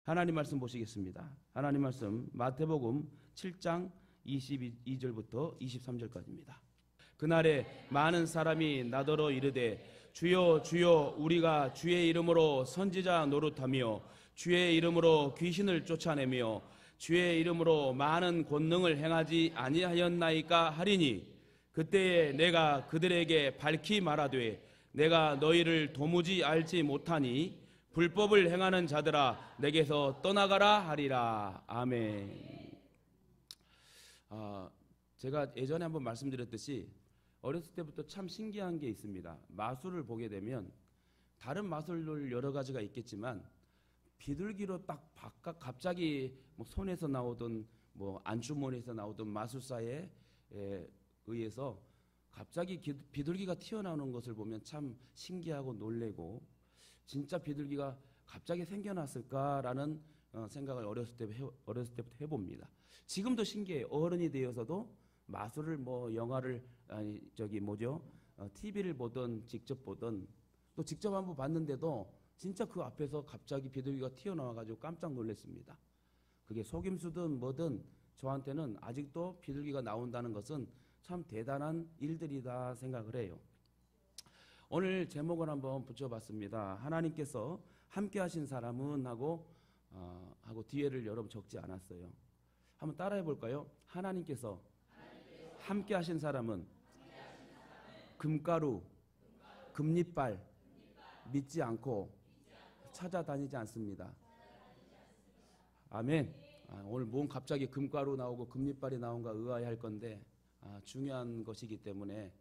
하나님 말씀 보시겠습니다. 하나님 말씀 마태복음 7장 22절부터 23절까지입니다. 그날에 많은 사람이 나더러 이르되 주여 주여 우리가 주의 이름으로 선지자 노릇하며 주의 이름으로 귀신을 쫓아내며 주의 이름으로 많은 권능을 행하지 아니하였나이까 하리니 그때에 내가 그들에게 밝히 말하되 내가 너희를 도무지 알지 못하니 불법을 행하는 자들아 내게서 떠나가라 하리라. 아멘. 제가 예전에 한번 말씀드렸듯이 어렸을 때부터 참 신기한 게 있습니다. 마술을 보게 되면 다른 마술들 여러 가지가 있겠지만 비둘기로 딱 갑자기 뭐 손에서 나오던 뭐 안주머니에서 나오던 마술사에 의해서 갑자기 비둘기가 튀어나오는 것을 보면 참 신기하고 놀래고 진짜 비둘기가 갑자기 생겨났을까라는 생각을 어렸을 때부터 해봅니다. 지금도 신기해요. 어른이 되어서도 마술을 뭐 영화를 TV를 보든 직접 보든 또 직접 한번 봤는데도 진짜 그 앞에서 갑자기 비둘기가 튀어나와가지고 깜짝 놀랐습니다. 그게 속임수든 뭐든 저한테는 아직도 비둘기가 나온다는 것은 참 대단한 일들이다 생각을 해요. 오늘 제목을 한번 붙여봤습니다. 하나님께서 함께 하신 사람은 하고 뒤에를 여러분 적지 않았어요. 한번 따라해 볼까요? 하나님께서 함께 하신 사람은 금가루, 금리빨 믿지 않고 찾아다니지 않습니다. 아멘. 오늘 뭔 갑자기 금가루 나오고 금리빨이 나온가 의아해할 건데 중요한 것이기 때문에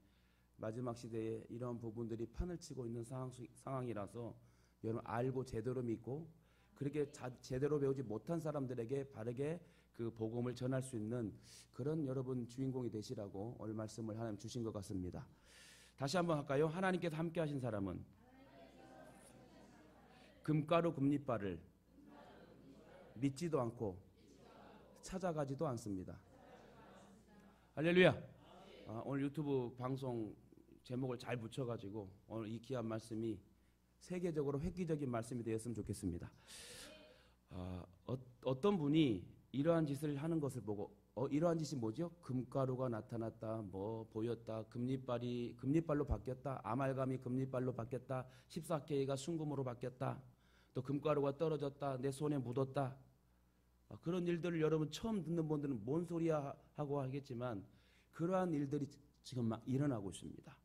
마지막 시대에 이런 부분들이 판을 치고 있는 상황이라서 여러분 알고 제대로 믿고 그렇게 제대로 배우지 못한 사람들에게 바르게 그 복음을 전할 수 있는 그런 여러분 주인공이 되시라고 오늘 말씀을 하나님 주신 것 같습니다. 다시 한번 할까요? 하나님께서 함께 하신 사람은 금가루 금리빨을 믿지도 않고 찾아가지도 않습니다. 할렐루야. 오늘 유튜브 방송 제목을 잘 붙여가지고 오늘 이 귀한 말씀이 세계적으로 획기적인 말씀이 되었으면 좋겠습니다. 어떤 분이 이러한 짓을 하는 것을 보고 이러한 짓이 뭐죠? 금가루가 나타났다, 뭐 보였다, 금리빨로 바뀌었다, 아말감이 금리빨로 바뀌었다, 14K가 순금으로 바뀌었다, 또 금가루가 떨어졌다, 내 손에 묻었다. 그런 일들을 여러분 처음 듣는 분들은 뭔 소리야 하고 하겠지만 그러한 일들이 지금 막 일어나고 있습니다.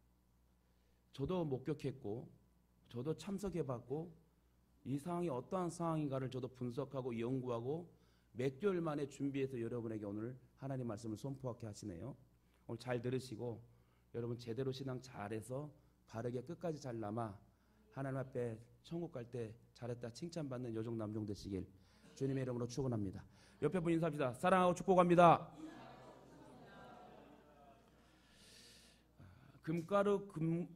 저도 목격했고 저도 참석해봤고 이 상황이 어떠한 상황인가를 저도 분석하고 연구하고 몇 개월 만에 준비해서 여러분에게 오늘 하나님 말씀을 선포하게 하시네요. 오늘 잘 들으시고 여러분 제대로 신앙 잘해서 바르게 끝까지 잘 남아 하나님 앞에 천국 갈 때 잘했다 칭찬받는 여종 남종 되시길 주님의 이름으로 축원합니다. 옆에 분 인사합시다. 사랑하고 축복합니다. 금가루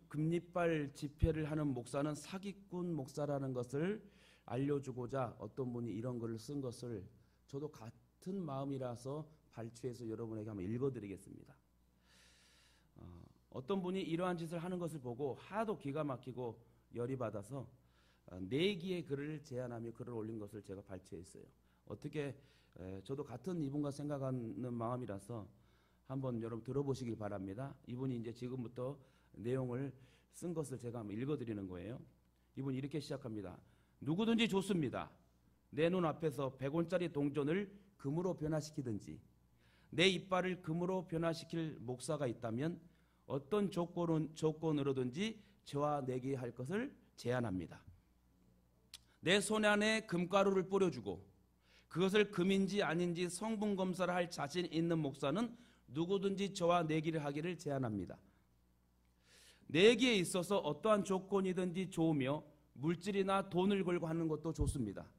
금리빨 집회를 하는 목사는 사기꾼 목사라는 것을 알려주고자 어떤 분이 이런 글을 쓴 것을 저도 같은 마음이라서 발췌해서 여러분에게 한번 읽어드리겠습니다. 어떤 분이 이러한 짓을 하는 것을 보고 하도 기가 막히고 열이 받아서 4기의 글을 제안하며 글을 올린 것을 제가 발췌했어요. 어떻게 저도 같은 이분과 생각하는 마음이라서 한번 여러분 들어보시길 바랍니다. 이분이 이제 지금부터 내용을 쓴 것을 제가 한번 읽어드리는 거예요. 이분이 이렇게 시작합니다. 누구든지 좋습니다. 내 눈 앞에서 100원짜리 동전을 금으로 변화시키든지 내 이빨을 금으로 변화시킬 목사가 있다면 어떤 조건으로든지 저와 내게 할 것을 제안합니다. 내 손 안에 금가루를 뿌려주고 그것을 금인지 아닌지 성분 검사를 할 자신 있는 목사는 누구든지 저와 내기를 하기를 제안합니다. 내기에 있어서 어떠한 조건이든지 좋으며 물질이나 돈을 걸고 하는 것도 좋습니다.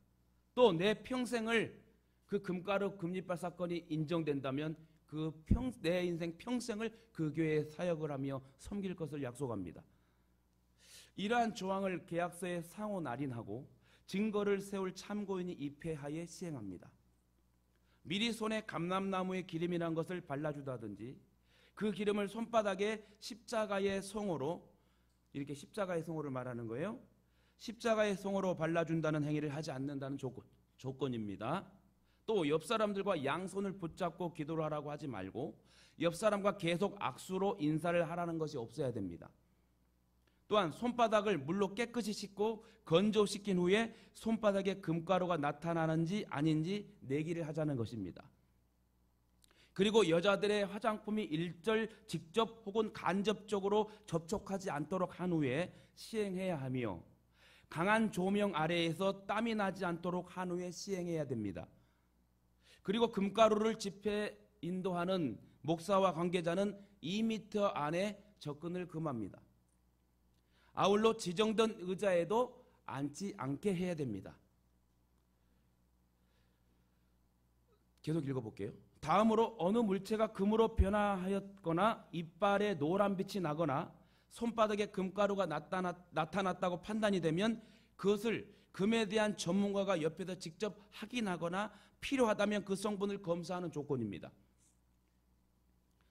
또 내 평생을 그 금가루 금리빨 사건이 인정된다면 내 인생 평생을 그 교회에 사역을 하며 섬길 것을 약속합니다. 이러한 조항을 계약서에 상호 날인하고 증거를 세울 참고인이 입회하에 시행합니다. 미리 손에 감람나무의 기름이란 것을 발라주다든지 그 기름을 손바닥에 십자가의 송으로 이렇게 십자가의 송으로 말하는 거예요. 십자가의 송으로 발라준다는 행위를 하지 않는다는 조건. 조건입니다. 또 옆 사람들과 양손을 붙잡고 기도를 하라고 하지 말고 옆 사람과 계속 악수로 인사를 하라는 것이 없어야 됩니다. 또한 손바닥을 물로 깨끗이 씻고 건조시킨 후에 손바닥에 금가루가 나타나는지 아닌지 내기를 하자는 것입니다. 그리고 여자들의 화장품이 일절 직접 혹은 간접적으로 접촉하지 않도록 한 후에 시행해야 하며 강한 조명 아래에서 땀이 나지 않도록 한 후에 시행해야 됩니다. 그리고 금가루를 집회에 인도하는 목사와 관계자는 2m 안에 접근을 금합니다. 아울러 지정된 의자에도 앉지 않게 해야 됩니다. 계속 읽어볼게요. 다음으로 어느 물체가 금으로 변화하였거나 이빨에 노란빛이 나거나 손바닥에 금가루가 나타났다고 판단이 되면 그것을 금에 대한 전문가가 옆에서 직접 확인하거나 필요하다면 그 성분을 검사하는 조건입니다.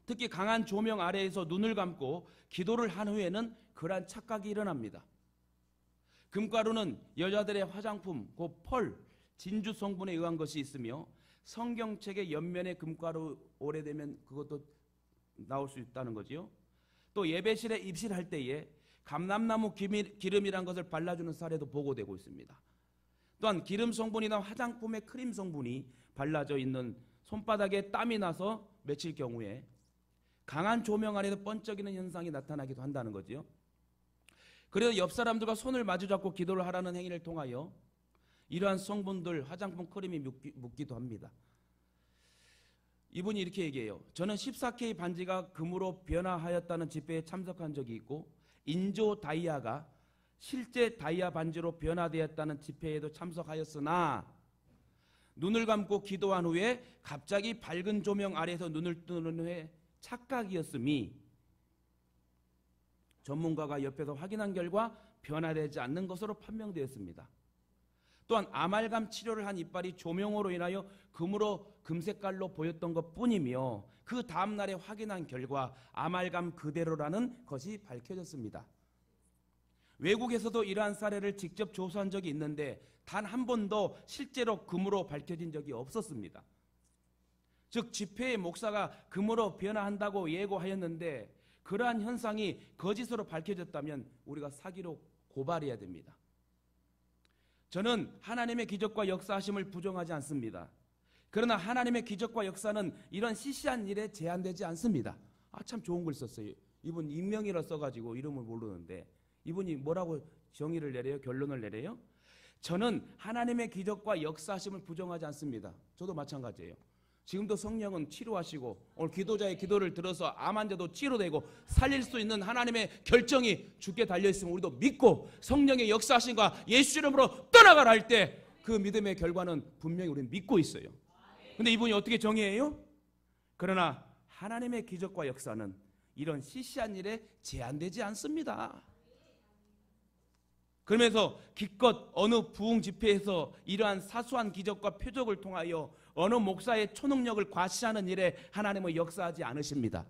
특히 강한 조명 아래에서 눈을 감고 기도를 한 후에는 그러한 착각이 일어납니다. 금가루는 여자들의 화장품, 곧 펄, 진주 성분에 의한 것이 있으며 성경책의 옆면에 금가루 오래되면 그것도 나올 수 있다는 거지요. 또 예배실에 입실할 때에 감람나무 기름이란 것을 발라주는 사례도 보고되고 있습니다. 또한 기름 성분이나 화장품의 크림 성분이 발라져 있는 손바닥에 땀이 나서 맺힐 경우에 강한 조명 아래에서 번쩍이는 현상이 나타나기도 한다는 거지요. 그래서 옆 사람들과 손을 마주잡고 기도를 하라는 행위를 통하여 이러한 성분들, 화장품, 크림이 묻기도 합니다. 이분이 이렇게 얘기해요. 저는 14K 반지가 금으로 변화하였다는 집회에 참석한 적이 있고 인조 다이아가 실제 다이아 반지로 변화되었다는 집회에도 참석하였으나 눈을 감고 기도한 후에 갑자기 밝은 조명 아래에서 눈을 뜨는 후에 착각이었음이 전문가가 옆에서 확인한 결과 변화되지 않는 것으로 판명되었습니다. 또한 아말감 치료를 한 이빨이 조명으로 인하여 금색깔로 보였던 것뿐이며 그 다음날에 확인한 결과 아말감 그대로라는 것이 밝혀졌습니다. 외국에서도 이러한 사례를 직접 조사한 적이 있는데 단 한 번도 실제로 금으로 밝혀진 적이 없었습니다. 즉 집회의 목사가 금으로 변화한다고 예고하였는데 그러한 현상이 거짓으로 밝혀졌다면 우리가 사기로 고발해야 됩니다. 저는 하나님의 기적과 역사하심을 부정하지 않습니다. 그러나 하나님의 기적과 역사는 이런 시시한 일에 제한되지 않습니다. 참 좋은 글 썼어요. 이분 익명이라 써가지고 이름을 모르는데 이분이 뭐라고 정의를 내려요? 결론을 내려요? 저는 하나님의 기적과 역사하심을 부정하지 않습니다. 저도 마찬가지예요. 지금도 성령은 치료하시고 오늘 기도자의 기도를 들어서 암 환자도 치료되고 살릴 수 있는 하나님의 결정이 주께 달려있으면 우리도 믿고 성령의 역사하심과 예수 이름으로 떠나가라 할 때 그 믿음의 결과는 분명히 우리는 믿고 있어요. 근데 이분이 어떻게 정의해요? 그러나 하나님의 기적과 역사는 이런 시시한 일에 제한되지 않습니다. 그러면서 기껏 어느 부흥 집회에서 이러한 사소한 기적과 표적을 통하여 어느 목사의 초능력을 과시하는 일에 하나님은 역사하지 않으십니다.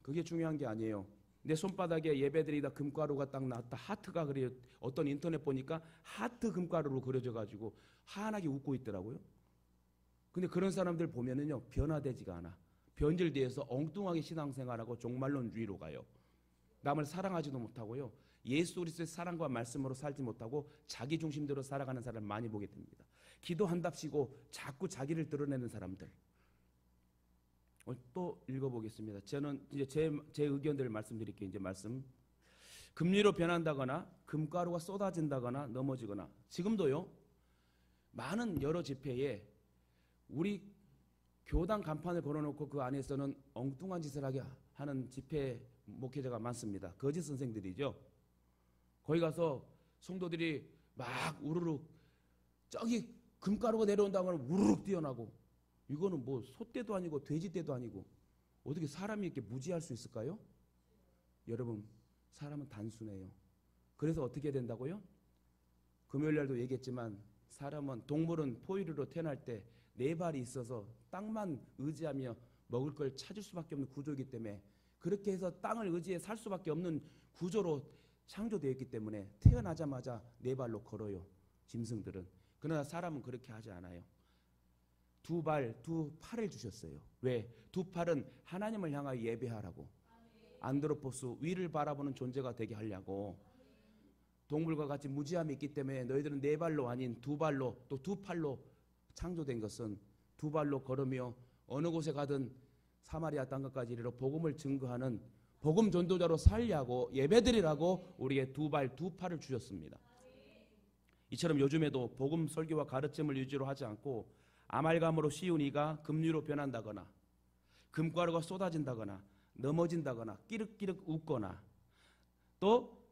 그게 중요한 게 아니에요. 내 손바닥에 예배드리다 금가루가 딱 나왔다. 하트가 그래요. 어떤 인터넷 보니까 하트 금가루로 그려져 가지고 환하게 웃고 있더라고요. 근데 그런 사람들 보면은요 변화되지가 않아. 변질되어서 엉뚱하게 신앙생활하고 종말론주의로 가요. 남을 사랑하지도 못하고요. 예수 그리스도의 사랑과 말씀으로 살지 못하고 자기 중심대로 살아가는 사람을 많이 보게 됩니다. 기도한답시고 자꾸 자기를 드러내는 사람들. 또 읽어보겠습니다. 저는 이제 제 의견들을 말씀드릴게요. 이제 말씀. 금리로 변한다거나 금가루가 쏟아진다거나 넘어지거나 지금도요 많은 여러 집회에 우리 교단 간판을 걸어놓고 그 안에서는 엉뚱한 짓을 하게 하는 집회 목회자가 많습니다. 거짓 선생들이죠. 거기 가서 성도들이 막 우르륵 저기 금가루가 내려온다고 하면 우르륵 뛰어나고 이거는 뭐 소떼도 아니고 돼지떼도 아니고 어떻게 사람이 이렇게 무지할 수 있을까요? 여러분 사람은 단순해요. 그래서 어떻게 된다고요? 금요일날도 얘기했지만 사람은 동물은 포유류로 태어날 때 네 발이 있어서 땅만 의지하며 먹을 걸 찾을 수밖에 없는 구조이기 때문에 그렇게 해서 땅을 의지해 살 수밖에 없는 구조로 창조되어 있기 때문에 태어나자마자 네 발로 걸어요. 짐승들은. 그러나 사람은 그렇게 하지 않아요. 두 발, 두 팔을 주셨어요. 왜? 두 팔은 하나님을 향하여 예배하라고. 안드로포스, 위를 바라보는 존재가 되게 하려고. 동물과 같이 무지함이 있기 때문에 너희들은 네 발로 아닌 두 발로, 또 두 팔로 창조된 것은 두 발로 걸으며 어느 곳에 가든 사마리아 땅끝까지 이르러 복음을 증거하는 복음 전도자로 살려고, 예배드리라고 우리에게 두 발, 두 팔을 주셨습니다. 이처럼 요즘에도 복음 설교와 가르침을 유지로 하지 않고 아말감으로 씌운 이가 금류로 변한다거나 금가루가 쏟아진다거나 넘어진다거나 끼륵끼륵 웃거나 또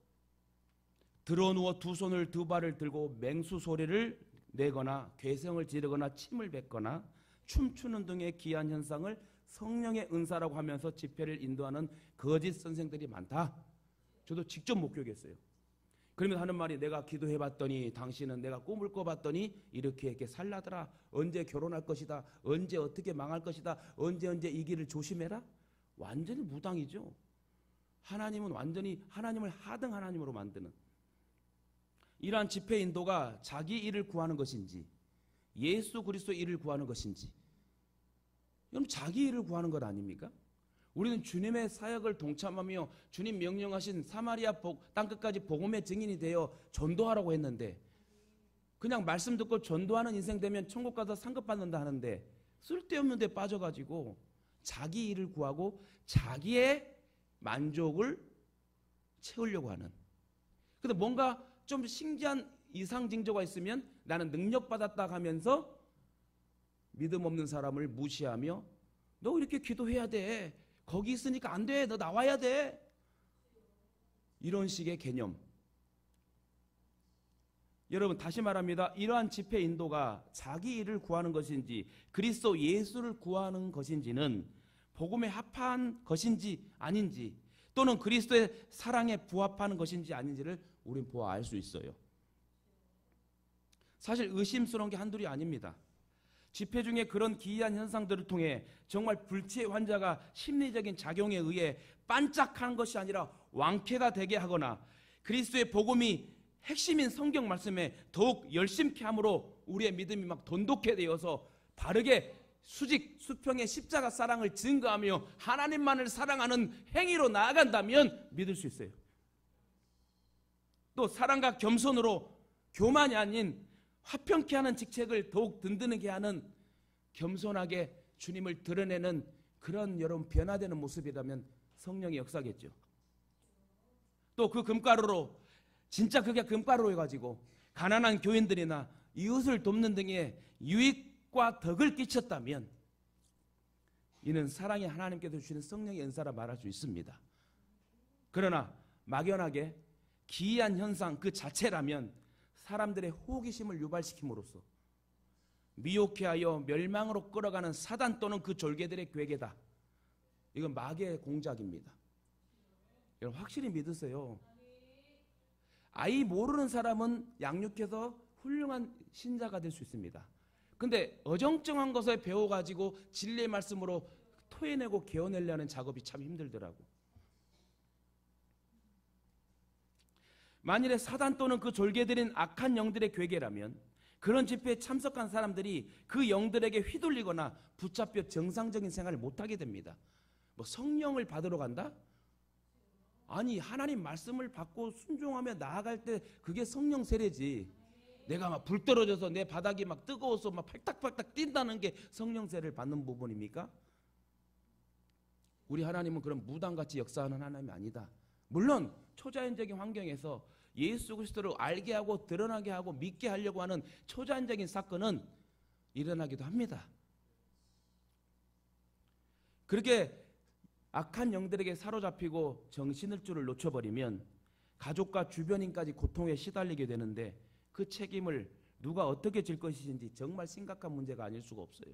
드러누워 두 손을 두 발을 들고 맹수 소리를 내거나 괴성을 지르거나 침을 뱉거나 춤추는 등의 기이한 현상을 성령의 은사라고 하면서 집회를 인도하는 거짓 선생들이 많다. 저도 직접 목격했어요. 그러면 하는 말이, 내가 기도해봤더니 당신은 내가 꿈을 꿔봤더니 이렇게 살라더라. 언제 결혼할 것이다. 언제 어떻게 망할 것이다. 언제 이 길을 조심해라. 완전히 무당이죠. 하나님은 완전히 하나님을 하등 하나님으로 만드는, 이러한 집회 인도가 자기 일을 구하는 것인지 예수 그리스도 일을 구하는 것인지, 그럼 자기 일을 구하는 것 아닙니까? 우리는 주님의 사역을 동참하며 주님 명령하신 사마리아 땅끝까지 복음의 증인이 되어 전도하라고 했는데, 그냥 말씀 듣고 전도하는 인생 되면 천국 가서 상급 받는다 하는데 쓸데없는 데 빠져가지고 자기 일을 구하고 자기의 만족을 채우려고 하는. 근데 뭔가 좀 신기한 이상 징조가 있으면 나는 능력받았다 하면서 믿음 없는 사람을 무시하며, 너 이렇게 기도해야 돼. 거기 있으니까 안 돼. 너 나와야 돼. 이런 식의 개념. 여러분, 다시 말합니다. 이러한 집회 인도가 자기 일을 구하는 것인지 그리스도 예수를 구하는 것인지는 복음에 합한 것인지 아닌지, 또는 그리스도의 사랑에 부합하는 것인지 아닌지를 우린 보아 알 수 있어요. 사실 의심스러운 게 한둘이 아닙니다. 집회 중에 그런 기이한 현상들을 통해 정말 불치의 환자가 심리적인 작용에 의해 반짝하는 것이 아니라 왕쾌가 되게 하거나 그리스도의 복음이 핵심인 성경 말씀에 더욱 열심케 함으로 우리의 믿음이 막 돈독해 되어서 바르게 수평의 십자가 사랑을 증거하며 하나님만을 사랑하는 행위로 나아간다면 믿을 수 있어요. 또 사랑과 겸손으로 교만이 아닌 화평케 하는 직책을 더욱 든든하게 하는, 겸손하게 주님을 드러내는 그런 여러분 변화되는 모습이라면 성령의 역사겠죠. 또 그 금가루로, 진짜 그게 금가루로 해가지고 가난한 교인들이나 이웃을 돕는 등의 유익과 덕을 끼쳤다면 이는 사랑의 하나님께서 주시는 성령의 은사라 말할 수 있습니다. 그러나 막연하게 기이한 현상 그 자체라면 사람들의 호기심을 유발시킴으로써 미혹해 하여 멸망으로 끌어가는 사단 또는 그 졸개들의 괴계다. 이건 마귀의 공작입니다. 여러분 확실히 믿으세요. 아이 모르는 사람은 양육해서 훌륭한 신자가 될 수 있습니다. 근데 어정쩡한 것을 배워가지고 진리의 말씀으로 토해내고 개어내려는 작업이 참 힘들더라고. 만일에 사단 또는 그 졸개들인 악한 영들의 괴계라면 그런 집회에 참석한 사람들이 그 영들에게 휘둘리거나 붙잡혀 정상적인 생활을 못하게 됩니다. 뭐 성령을 받으러 간다? 아니, 하나님 말씀을 받고 순종하며 나아갈 때 그게 성령 세례지. 내가 막 불 떨어져서 내 바닥이 막 뜨거워서 막 팔딱팔딱 뛴다는 게 성령 세례를 받는 부분입니까? 우리 하나님은 그런 무당같이 역사하는 하나님이 아니다. 물론 초자연적인 환경에서 예수 그리스도를 알게 하고 드러나게 하고 믿게 하려고 하는 초자연적인 사건은 일어나기도 합니다. 그렇게 악한 영들에게 사로잡히고 정신을줄을 놓쳐버리면 가족과 주변인까지 고통에 시달리게 되는데 그 책임을 누가 어떻게 질 것인지 정말 심각한 문제가 아닐 수가 없어요.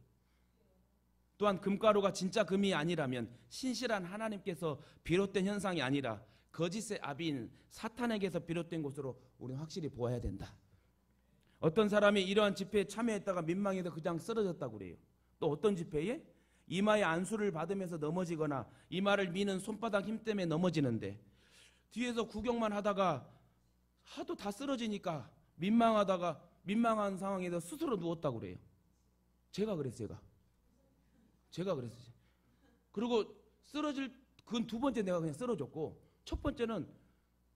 또한 금가루가 진짜 금이 아니라면 신실한 하나님께서 비롯된 현상이 아니라 거짓의 아비인 사탄에게서 비롯된 것으로 우리는 확실히 보아야 된다. 어떤 사람이 이러한 집회에 참여했다가 민망해서 그냥 쓰러졌다고 그래요. 또 어떤 집회에? 이마에 안수를 받으면서 넘어지거나 이마를 미는 손바닥 힘 때문에 넘어지는데 뒤에서 구경만 하다가 하도 다 쓰러지니까 민망하다가 민망한 상황에서 스스로 누웠다고 그래요. 제가 그랬어요. 제가 그랬어요. 그리고 쓰러질 그건 두 번째 내가 그냥 쓰러졌고, 첫 번째는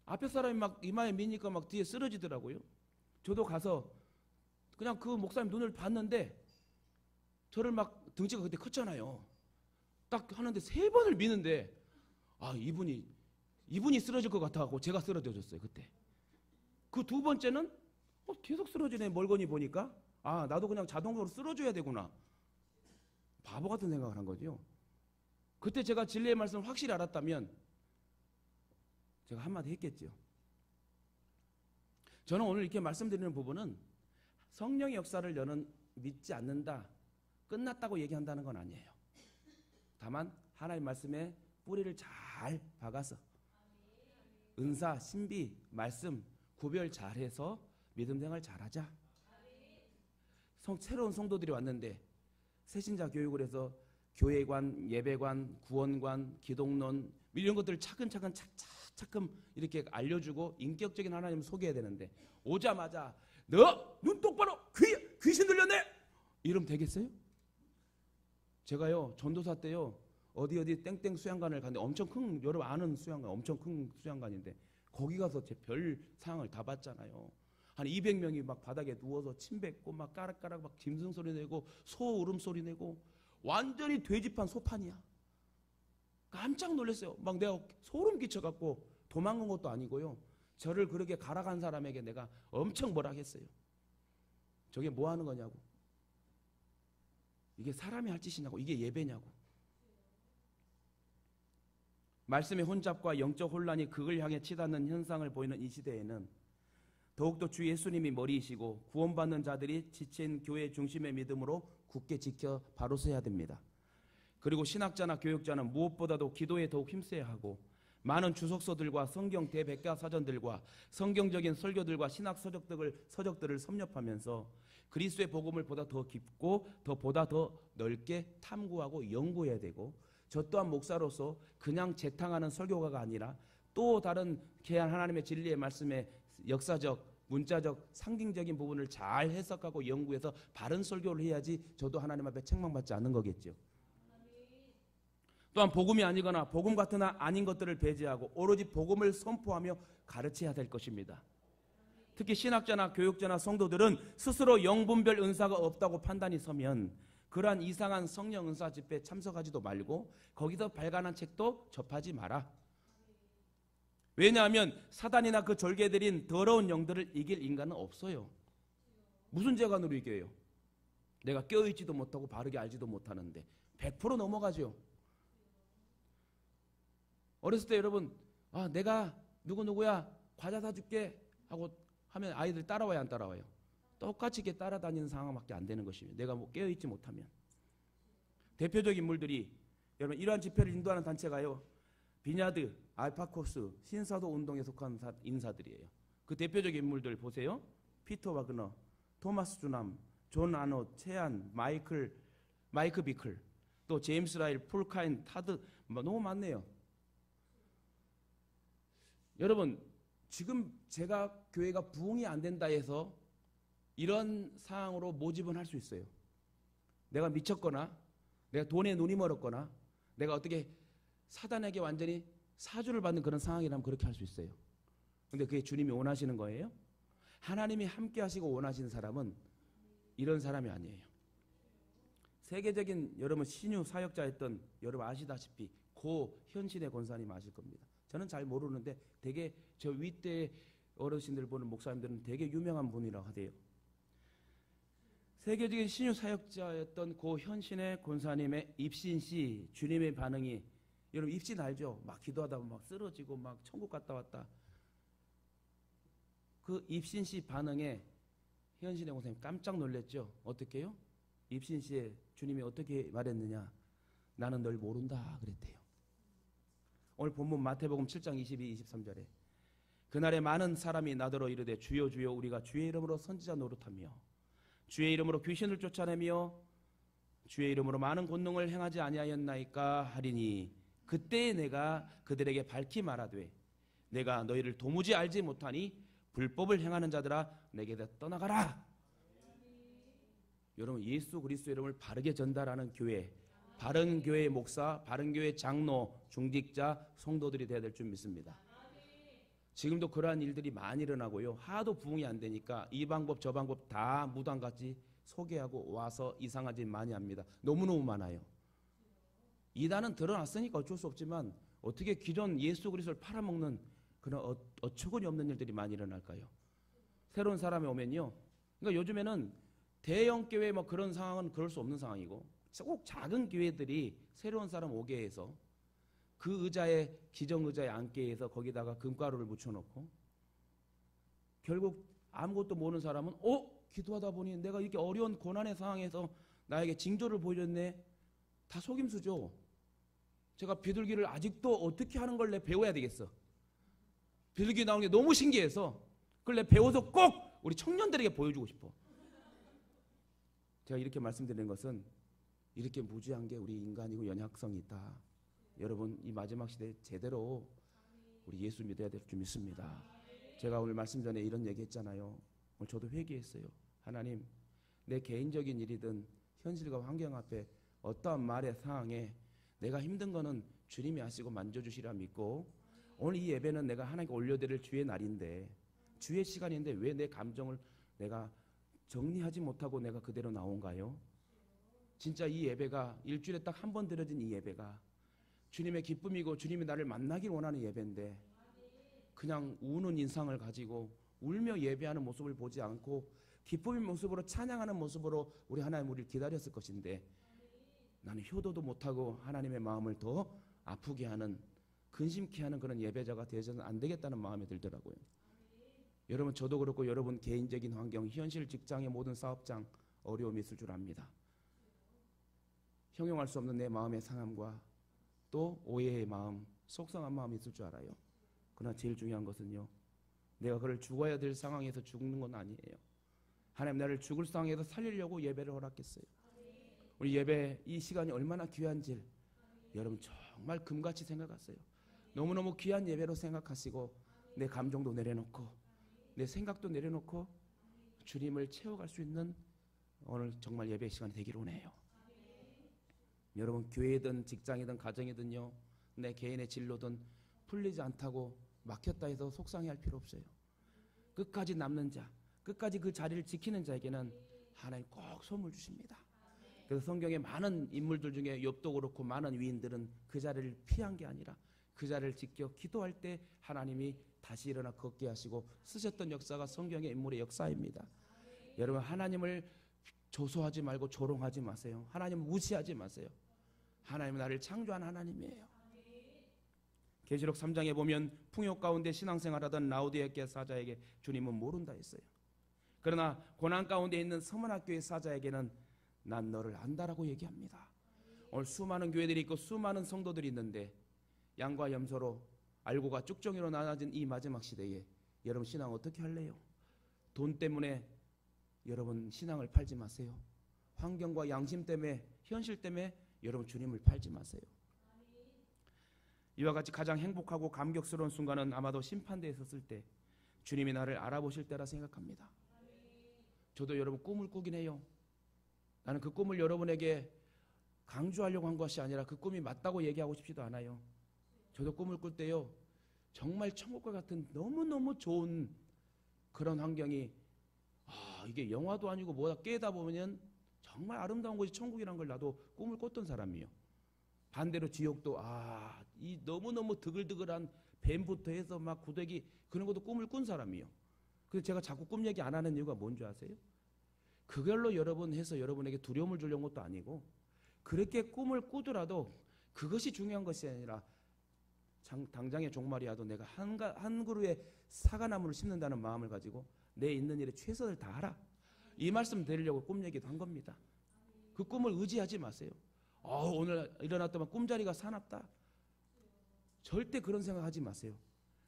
앞에 사람이 막 이마에 미니까 막 뒤에 쓰러지더라고요. 저도 가서 그냥 그 목사님 눈을 봤는데 저를 막 등치가 그때 컸잖아요. 딱 하는데 세 번을 미는데 이분이 쓰러질 것 같아갖고 제가 쓰러져줬어요. 그때. 그 두 번째는 계속 쓰러지네. 멀거니 보니까 나도 그냥 자동으로 쓰러져야 되구나. 바보 같은 생각을 한 거죠. 그때 제가 진리의 말씀을 확실히 알았다면 제가 한마디 했겠죠. 저는 오늘 이렇게 말씀드리는 부분은 성령의 역사를 너는 믿지 않는다, 끝났다고 얘기한다는 건 아니에요. 다만 하나님의 말씀에 뿌리를 잘 박아서 은사, 신비, 말씀 구별 잘해서 믿음 생활 잘하자. 새로운 성도들이 왔는데 새신자 교육을 해서 교회관, 예배관, 구원관, 기독론 이런 것들을 차근차근 차츰 이렇게 알려주고 인격적인 하나님을 소개해야 되는데 오자마자 너 눈 똑바로 귀신 들렸네 이러면 되겠어요? 제가요 전도사 때요 어디 땡땡 수양관을 갔는데 엄청 큰, 여러분 아는 수양관, 엄청 큰 수양관인데 거기 가서 제 별 상황을 다 봤잖아요. 한 200명이 막 바닥에 누워서 침 뱉고 막 까락까락 막 짐승 소리 내고 소 울음 소리 내고 완전히 돼지판 소판이야. 깜짝 놀랐어요. 막 내가 소름 끼쳐갖고 도망간 것도 아니고요. 저를 그렇게 갈아간 사람에게 내가 엄청 뭐라 했어요. 저게 뭐 하는 거냐고. 이게 사람이 할 짓이냐고. 이게 예배냐고. 말씀의 혼잡과 영적 혼란이 극을 향해 치닫는 현상을 보이는 이 시대에는 더욱더 주 예수님이 머리이시고 구원받는 자들이 지친 교회 중심의 믿음으로 굳게 지켜 바로 서야 됩니다. 그리고 신학자나 교육자는 무엇보다도 기도에 더욱 힘써야 하고 많은 주석서들과 성경 대백과사전들과 성경적인 설교들과 신학 서적들을 섭렵하면서 그리스도의 복음을 보다 더 깊고 보다 더 넓게 탐구하고 연구해야 되고 저 또한 목사로서 그냥 재탕하는 설교가가 아니라 또 다른 귀한 하나님의 진리의 말씀에 역사적, 문자적, 상징적인 부분을 잘 해석하고 연구해서 바른 설교를 해야지 저도 하나님 앞에 책망받지 않는 거겠죠. 또한 복음이 아니거나 복음 같으나 아닌 것들을 배제하고 오로지 복음을 선포하며 가르쳐야 될 것입니다. 특히 신학자나 교육자나 성도들은 스스로 영분별 은사가 없다고 판단이 서면 그러한 이상한 성령 은사 집회에 참석하지도 말고 거기서 발간한 책도 접하지 마라. 왜냐하면 사단이나 그 졸개들인 더러운 영들을 이길 인간은 없어요. 무슨 재간으로 이겨요? 내가 깨어있지도 못하고 바르게 알지도 못하는데 100% 넘어가죠. 어렸을 때 여러분 내가 누구누구야 과자 사줄게 하고 하면 아이들 따라와요 안 따라와요? 똑같이 이렇게 따라다니는 상황밖에 안 되는 것이에요. 내가 깨어있지 못하면. 대표적 인물들이 여러분 이러한 집회를 인도하는 단체가요. 비냐드, 알파코스, 신사도 운동에 속한 인사들이에요. 그 대표적 인물들 보세요. 피터 와그너, 토마스 주남, 존 아노, 체안, 마이크 비클, 또 제임스 라일, 폴 카인, 타드 너무 많네요. 여러분 지금 제가 교회가 부흥이 안 된다 해서 이런 상황으로 모집은 할 수 있어요. 내가 미쳤거나 내가 돈에 눈이 멀었거나 내가 어떻게 사단에게 완전히 사주를 받는 그런 상황이라면 그렇게 할 수 있어요. 근데 그게 주님이 원하시는 거예요? 하나님이 함께 하시고 원하시는 사람은 이런 사람이 아니에요. 세계적인 여러분 신유 사역자였던 여러분 아시다시피 고 현신의 권사님 아실 겁니다. 저는 잘 모르는데 되게 저 윗대 어르신들 보는 목사님들은 되게 유명한 분이라고 하대요. 세계적인 신유 사역자였던 고 현신의 권사님의 입신시 주님의 반응이 여러분 입신 알죠? 막 기도하다 보면 막 쓰러지고 막 천국 갔다 왔다. 그 입신시 반응에 현신의 권사님 깜짝 놀랐죠. 어떻게 해요? 입신시에 주님이 어떻게 말했느냐? 나는 널 모른다 그랬대요. 오늘 본문 마태복음 7장 22, 23절에 그날에 많은 사람이 나더러 이르되 주여 주여 우리가 주의 이름으로 선지자 노릇하며 주의 이름으로 귀신을 쫓아내며 주의 이름으로 많은 권능을 행하지 아니하였나이까 하리니 그때에 내가 그들에게 밝히 말하되 내가 너희를 도무지 알지 못하니 불법을 행하는 자들아 내게서 떠나가라. 여러분 예수 그리스도의 이름을 바르게 전달하는 교회, 바른 교회의 목사, 바른 교회의 장로, 중직자, 성도들이 되어야 될 줄 믿습니다. 지금도 그러한 일들이 많이 일어나고요. 하도 부흥이 안 되니까 이 방법 저 방법 다 무당같이 소개하고 와서 이상한 짓 많이 합니다. 너무너무 많아요. 이단은 드러났으니까 어쩔 수 없지만 어떻게 기존 예수 그리스도를 팔아먹는 그런 어처구니 없는 일들이 많이 일어날까요? 새로운 사람이 오면요. 그러니까 요즘에는 대형 교회 뭐 그런 상황은 그럴 수 없는 상황이고 꼭 작은 교회들이 새로운 사람 오게 해서 그 의자에 기정 의자에 앉게 해서 거기다가 금가루를 묻혀놓고 결국 아무것도 모르는 사람은 기도하다 보니 내가 이렇게 어려운 고난의 상황에서 나에게 징조를 보여줬네. 다 속임수죠. 제가 비둘기를 아직도 어떻게 하는 걸 내 배워야 되겠어. 비둘기 나오는 게 너무 신기해서 그걸 내 배워서 꼭 우리 청년들에게 보여주고 싶어. 제가 이렇게 말씀드리는 것은 이렇게 무지한 게 우리 인간이고 연약성이 있다. 여러분 이 마지막 시대에 제대로 우리 예수 믿어야 될 줄 믿습니다. 제가 오늘 말씀 전에 이런 얘기 했잖아요. 오늘 저도 회개했어요. 하나님 내 개인적인 일이든 현실과 환경 앞에 어떠한 말의 상황에 내가 힘든 거는 주님이 하시고 만져주시라 믿고 오늘 이 예배는 내가 하나님께 올려드릴 주의 날인데 주의 시간인데 왜 내 감정을 내가 정리하지 못하고 내가 그대로 나온가요? 진짜 이 예배가 일주일에 딱 한 번 드려진 이 예배가 주님의 기쁨이고 주님이 나를 만나길 원하는 예배인데 그냥 우는 인상을 가지고 울며 예배하는 모습을 보지 않고 기쁨의 모습으로 찬양하는 모습으로 우리 하나님 우리를 기다렸을 것인데 나는 효도도 못하고 하나님의 마음을 더 아프게 하는 근심케 하는 그런 예배자가 되어서는 안 되겠다는 마음이 들더라고요. 여러분 저도 그렇고 여러분 개인적인 환경, 현실 직장의 모든 사업장 어려움이 있을 줄 압니다. 형용할 수 없는 내 마음의 상함과 또 오해의 마음, 속상한 마음이 있을 줄 알아요. 그러나 제일 중요한 것은요. 내가 그를 죽어야 될 상황에서 죽는 건 아니에요. 하나님 나를 죽을 상황에서 살리려고 예배를 허락했어요. 우리 예배 이 시간이 얼마나 귀한지 여러분 정말 금같이 생각하세요. 너무너무 귀한 예배로 생각하시고 내 감정도 내려놓고 내 생각도 내려놓고 주님을 채워갈 수 있는 오늘 정말 예배 시간이 되기를 원해요. 여러분 교회든 직장이든 가정이든요. 내 개인의 진로든 풀리지 않다고 막혔다 해서 속상해할 필요 없어요. 끝까지 남는 자, 끝까지 그 자리를 지키는 자에게는 하나님 꼭 선물 주십니다. 그래서 성경에 많은 인물들 중에 욥도 그렇고 많은 위인들은 그 자리를 피한 게 아니라 그 자리를 지켜 기도할 때 하나님이 다시 일어나 걷게 하시고 쓰셨던 역사가 성경의 인물의 역사입니다. 여러분 하나님을 조소하지 말고 조롱하지 마세요. 하나님을 무시하지 마세요. 하나님은 나를 창조한 하나님이에요. 계시록 3장에 보면 풍요 가운데 신앙생활하던 라우디게아 사자에게 주님은 모른다 했어요. 그러나 고난 가운데 있는 서문학교의 사자에게는 난 너를 안다라고 얘기합니다. 오늘 수많은 교회들이 있고 수많은 성도들이 있는데 양과 염소로 알고가 쭉정이로 나눠진 이 마지막 시대에 여러분 신앙 어떻게 할래요? 돈 때문에 여러분 신앙을 팔지 마세요. 환경과 양심 때문에 현실 때문에 여러분 주님을 팔지 마세요. 이와 같이 가장 행복하고 감격스러운 순간은 아마도 심판대에 섰을 때 주님이 나를 알아보실 때라 생각합니다. 저도 여러분 꿈을 꾸긴 해요. 나는 그 꿈을 여러분에게 강조하려고 한 것이 아니라 그 꿈이 맞다고 얘기하고 싶지도 않아요. 저도 꿈을 꿀 때요. 정말 천국과 같은 너무너무 좋은 그런 환경이 이게 영화도 아니고 뭐다 깨다 보면 정말 아름다운 곳이 천국이란 걸 나도 꿈을 꿨던 사람이에요. 반대로 지옥도 이 너무너무 드글드글한 뱀부터 해서 막 구더기 그런 것도 꿈을 꾼 사람이에요. 그래서 제가 자꾸 꿈 얘기 안 하는 이유가 뭔지 아세요? 그걸로 여러분 해서 여러분에게 두려움을 주려는 것도 아니고 그렇게 꿈을 꾸더라도 그것이 중요한 것이 아니라 당장의 종말이라도 내가 한 그루의 사과나무를 심는다는 마음을 가지고 내 있는 일에 최선을 다하라. 이 말씀 드리려고 꿈 얘기도 한 겁니다. 그 꿈을 의지하지 마세요. 오늘 일어났더만 꿈자리가 사납다. 절대 그런 생각하지 마세요.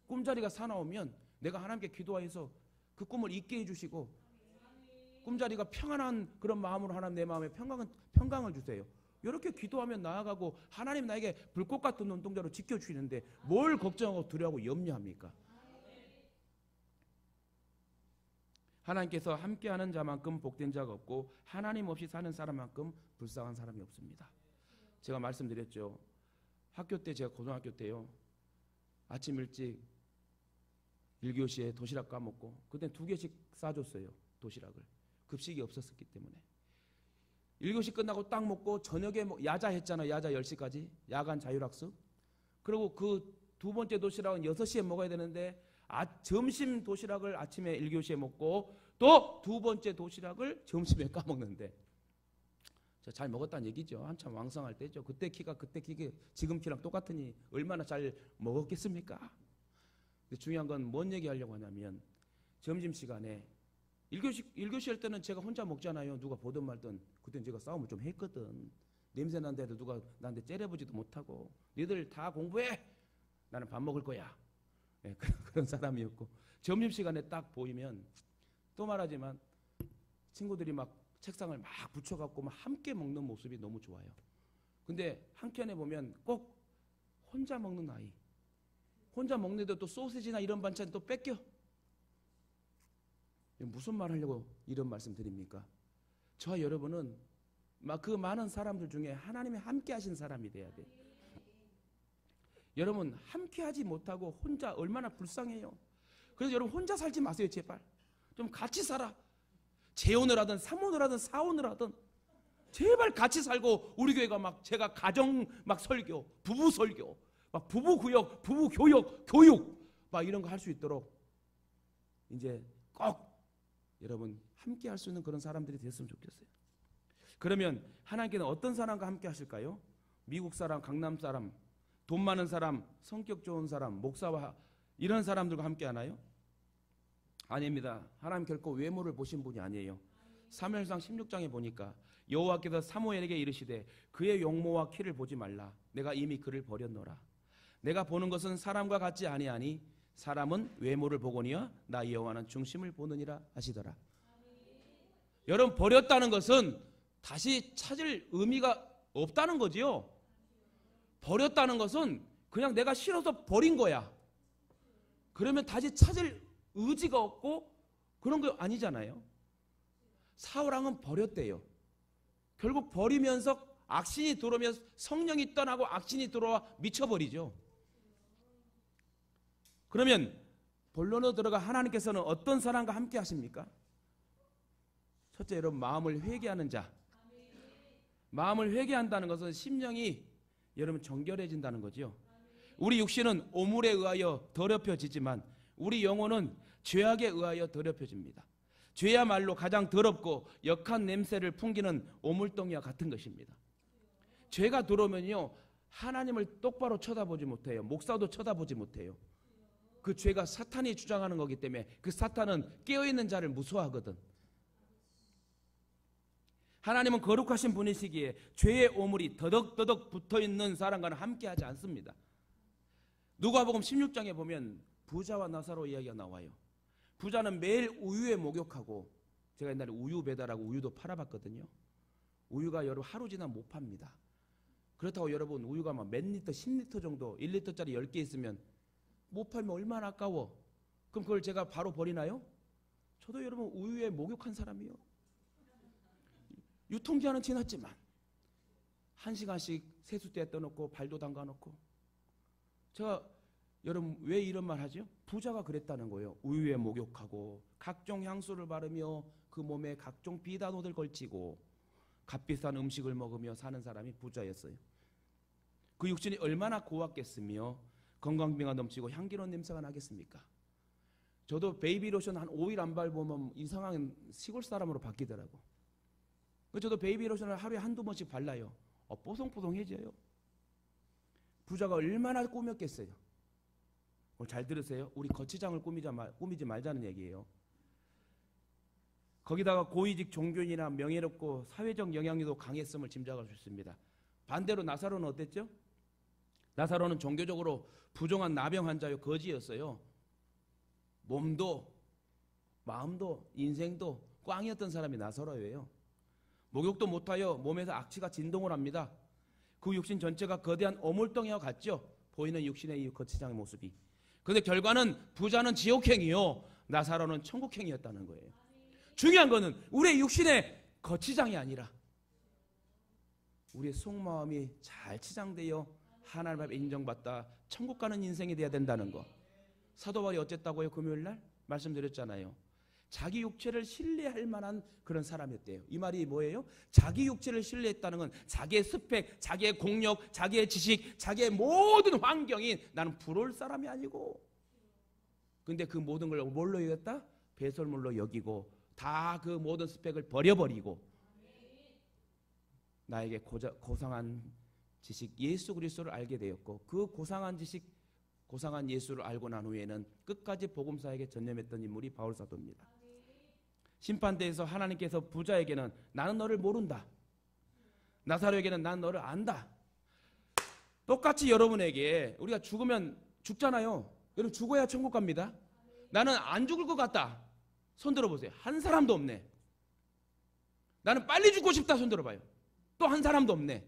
꿈자리가 사나우면 내가 하나님께 기도해서 그 꿈을 잊게 해주시고 꿈자리가 평안한 그런 마음으로 하나님 내 마음에 평강을 주세요. 이렇게 기도하면 나아가고 하나님 나에게 불꽃 같은 눈동자로 지켜주시는데 뭘 걱정하고 두려워하고 염려합니까? 하나님께서 함께하는 자만큼 복된 자가 없고 하나님 없이 사는 사람만큼 불쌍한 사람이 없습니다. 제가 말씀드렸죠. 학교 때, 제가 고등학교 때요, 아침 일찍 1교시에 도시락 까먹고, 그때 2개씩 싸줬어요. 도시락을. 급식이 없었기 때문에 1교시 끝나고 딱 먹고 저녁에 야자 했잖아요. 야자 10시까지 야간 자율학습. 그리고 그 2번째 도시락은 6시에 먹어야 되는데 점심 도시락을 아침에 1교시에 먹고 또 2번째 도시락을 점심에 까먹는데, 잘 먹었다는 얘기죠. 한참 왕성할 때죠. 그때 키가 지금 키랑 똑같으니 얼마나 잘 먹었겠습니까? 근데 중요한 건 뭔 얘기하려고 하냐면, 점심시간에 1교시 할 때는 제가 혼자 먹잖아요. 누가 보든 말든. 그때는 제가 싸움을 좀 했거든. 냄새 난데도 누가 나한테 째려보지도 못하고, 니들 다 공부해, 나는 밥 먹을 거야. 네, 그런 사람이었고, 점심시간에 딱 보이면 또 말하지만 친구들이 막 책상을 막 붙여갖고 막 함께 먹는 모습이 너무 좋아요. 근데 한켠에 보면 꼭 혼자 먹는 아이, 혼자 먹는데도 또 소시지나 이런 반찬 또 뺏겨. 무슨 말 하려고 이런 말씀 드립니까? 저와 여러분은 그 많은 사람들 중에 하나님이 함께 하신 사람이 돼야 돼요. 여러분, 함께 하지 못하고 혼자 얼마나 불쌍해요. 그래서 여러분, 혼자 살지 마세요. 제발 좀 같이 살아. 재혼을 하든 3혼을 하든 4혼을 하든 제발 같이 살고, 우리 교회가 막 제가 가정 막 설교, 부부 설교, 막 부부 구역, 부부 교육 막 이런 거 할 수 있도록 이제 꼭 여러분 함께 할 수 있는 그런 사람들이 됐으면 좋겠어요. 그러면 하나님께는 어떤 사람과 함께 하실까요? 미국 사람, 강남 사람, 돈 많은 사람, 성격 좋은 사람, 목사와 이런 사람들과 함께 하나요? 아닙니다. 하나님 결코 외모를 보신 분이 아니에요. 사무엘상 16장에 보니까 여호와께서 사무엘에게 이르시되 그의 용모와 키를 보지 말라. 내가 이미 그를 버렸노라. 내가 보는 것은 사람과 같지 아니하니 사람은 외모를 보거니와 나 여호와는 중심을 보느니라 하시더라. 여러분, 버렸다는 것은 다시 찾을 의미가 없다는 거지요. 버렸다는 것은 그냥 내가 싫어서 버린 거야. 그러면 다시 찾을 의지가 없고 그런 거 아니잖아요. 사울왕은 버렸대요. 결국 버리면서 악신이 들어오면 성령이 떠나고 악신이 들어와 미쳐버리죠. 그러면 본론으로 들어가 하나님께서는 어떤 사람과 함께 하십니까? 첫째, 여러분, 마음을 회개하는 자. 마음을 회개한다는 것은 심령이 여러분 정결해진다는 거죠. 우리 육신은 오물에 의하여 더럽혀지지만 우리 영혼은 죄악에 의하여 더럽혀집니다. 죄야말로 가장 더럽고 역한 냄새를 풍기는 오물덩이와 같은 것입니다. 죄가 들어오면요, 하나님을 똑바로 쳐다보지 못해요. 목사도 쳐다보지 못해요. 그 죄가 사탄이 주장하는 거기 때문에 그 사탄은 깨어있는 자를 무서워하거든. 하나님은 거룩하신 분이시기에 죄의 오물이 더덕더덕 붙어있는 사람과는 함께하지 않습니다. 누가복음 16장에 보면 부자와 나사로 이야기가 나와요. 부자는 매일 우유에 목욕하고, 제가 옛날에 우유 배달하고 우유도 팔아봤거든요. 우유가 여러분 하루 지나면 못 팝니다. 그렇다고 여러분 우유가 막 몇 리터, 10리터 정도, 1리터짜리 10개 있으면 못 팔면 얼마나 아까워. 그럼 그걸 제가 바로 버리나요? 저도 여러분 우유에 목욕한 사람이요. 유통기한은 지났지만 1시간씩 세숫대에 떠놓고 발도 담가놓고. 제가 여러분 왜 이런 말 하죠? 부자가 그랬다는 거예요. 우유에 목욕하고 각종 향수를 바르며 그 몸에 각종 비단 옷을 걸치고 값비싼 음식을 먹으며 사는 사람이 부자였어요. 그 육신이 얼마나 고왔겠으며 건강미가 넘치고 향기로운 냄새가 나겠습니까? 저도 베이비 로션 한 5일 안 발보면 이상한 시골 사람으로 바뀌더라고. 저도 베이비 로션을 하루에 한두 번씩 발라요. 뽀송뽀송해져요. 부자가 얼마나 꾸몄겠어요. 오늘 잘 들으세요. 우리 거치장을 꾸미지 말자는 얘기예요. 거기다가 고위직 종교인이나 명예롭고 사회적 영향력도 강했음을 짐작할 수 있습니다. 반대로 나사로는 어땠죠? 나사로는 종교적으로 부정한 나병 환자요, 거지였어요. 몸도 마음도 인생도 꽝이었던 사람이 나사로예요. 목욕도 못하여 몸에서 악취가 진동을 합니다. 그 육신 전체가 거대한 어물덩이와 같죠. 보이는 육신의 이 거치장의 모습이. 그런데 결과는 부자는 지옥행이요, 나사로는 천국행이었다는 거예요. 중요한 거는 우리의 육신의 거치장이 아니라 우리의 속마음이 잘 치장되어 하나님 앞에 인정받다 천국 가는 인생이 돼야 된다는 거. 사도 바울이 어쨌다고요? 금요일날 말씀드렸잖아요. 자기 육체를 신뢰할 만한 그런 사람이었대요. 이 말이 뭐예요? 자기 육체를 신뢰했다는 건 자기의 스펙, 자기의 공력, 자기의 지식, 자기의 모든 환경이 나는 부러울 사람이 아니고, 근데 그 모든 걸 뭘로 여겼다? 배설물로 여기고 다 그 모든 스펙을 버려버리고 나에게 고상한 지식 예수 그리스도를 알게 되었고, 그 고상한 지식, 고상한 예수를 알고 난 후에는 끝까지 복음사에게 전념했던 인물이 바울 사도입니다. 심판대에서 하나님께서 부자에게는 나는 너를 모른다, 나사로에게는 나는 너를 안다. 똑같이 여러분에게 우리가 죽으면 죽잖아요. 여러분 죽어야 천국 갑니다. 나는 안 죽을 것 같다. 손 들어보세요. 한 사람도 없네. 나는 빨리 죽고 싶다. 손 들어봐요. 또 한 사람도 없네.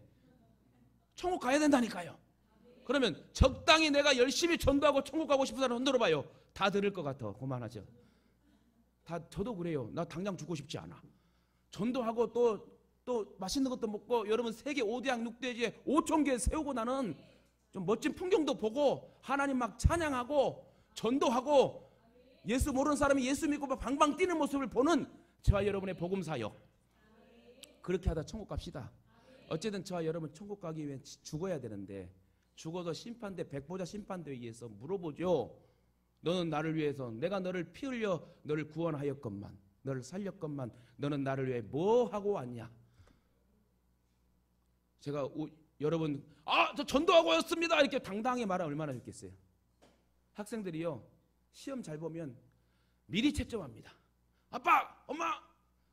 천국 가야 된다니까요. 그러면 적당히 내가 열심히 전도하고 천국 가고 싶은 사람 손 들어봐요. 다 들을 것 같아. 그만하죠. 다 저도 그래요. 나 당장 죽고 싶지 않아. 전도하고 또 맛있는 것도 먹고 여러분 세계 5대양 6대지에 5,000개 세우고 나는 좀 멋진 풍경도 보고 하나님 막 찬양하고 전도하고 예수 모르는 사람이 예수 믿고 막 방방 뛰는 모습을 보는 저와 여러분의 복음 사역, 그렇게 하다 천국 갑시다. 어쨌든 저와 여러분 천국 가기 위해 죽어야 되는데, 죽어서 심판대 백보자 심판대에 의해서 물어보죠. 너는 나를 위해서 내가 너를 피 흘려 너를 구원하였건만, 너를 살렸건만 너는 나를 위해 뭐 하고 왔냐. 제가 여러분 저 전도하고 왔습니다 이렇게 당당하게 말하면 얼마나 좋겠어요. 학생들이요 시험 잘 보면 미리 채점합니다. 아빠 엄마